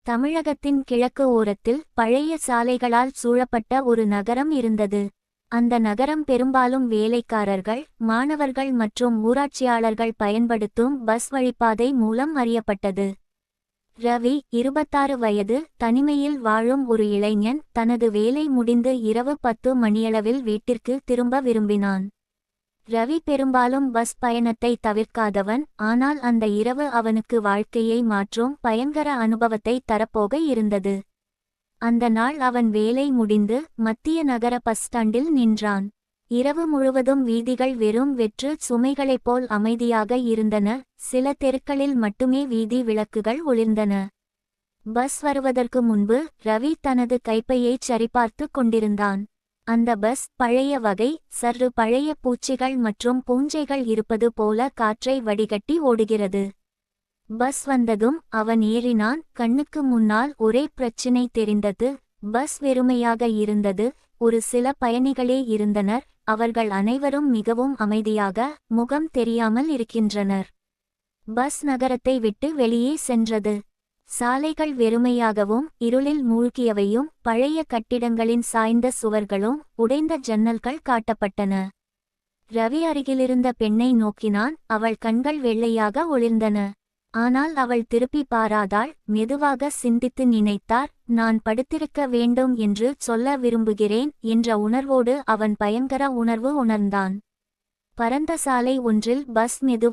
தமிழகத்தின் கிழக்கு ஓரத்தில் பழைய சாலைகளால் சூழப்பட்ட ஒரு நகரம் இருந்தது. அந்த நகரம் பெரும்பாலும் வேலைக்காரர்கள், மாணவர்கள் மற்றும் ஊராட்சியாளர்கள் பயன்படுத்தும் பஸ் வழிப்பாதை மூலம் அறியப்பட்டது. ரவி, 26 வயது, தனிமையில் வாழும் ஒரு இளைஞன், தனது வேலை முடிந்து இரவு 10 மணியளவில் வீட்டிற்கு திரும்ப விரும்பினான். ரவி பெரும்பாலும் பஸ் பயணத்தை தவிர்க்காதவன், ஆனால் அந்த இரவு அவனுக்கு வாழ்க்கையை மாற்றும் பயங்கர அனுபவத்தை தரப்போக இருந்தது. அந்த நாள் அவன் வேலை முடிந்து மத்திய நகர பஸ் ஸ்டாண்டில் நின்றான். இரவு முழுவதும் வீதிகள் வெறும் வெற்று சுமைகளைப் போல் அமைதியாக இருந்தன. சில தெருக்களில் மட்டுமே வீதி விளக்குகள் ஒளிர்ந்தன. பஸ் வருவதற்கு முன்பு ரவி தனது கைப்பையைச் சரிபார்த்து கொண்டிருந்தான். அந்த பஸ் பழைய வகை, சற்று பழைய பூச்சிகள் மற்றும் பூஞ்சைகள் இருப்பது போல காற்றை வடிகட்டி ஓடுகிறது. பஸ் வந்ததும் அவன் ஏறினான். கண்ணுக்கு முன்னால் ஒரே பிரச்சினை தெரிந்தது. பஸ் வெறுமையாக இருந்தது. ஒரு சில பயணிகளே இருந்தனர். அவர்கள் அனைவரும் மிகவும் அமைதியாக, முகம் தெரியாமல் இருக்கின்றனர். பஸ் நகரத்தை விட்டு வெளியே சென்றது. சாலைகள் வெறுமையாகவும் இருளில் மூழ்கியவையும், பழைய கட்டிடங்களின் சாய்ந்த சுவர்களும் உடைந்த ஜன்னல்கள் காட்டப்பட்டன. ரவி அருகிலிருந்த பெண்ணை நோக்கினான். அவள் கண்கள் வெள்ளையாக ஒளிர்ந்தன. ஆனால் அவள் திருப்பி பாராதாள். மெதுவாக சிந்தித்து நினைத்தார். நான் படுத்திருக்க வேண்டும் என்று சொல்ல விரும்புகிறேன் என்ற உணர்வோடு அவன் பயங்கர உணர்வு உணர்ந்தான். பரந்த சாலை ஒன்றில் பஸ்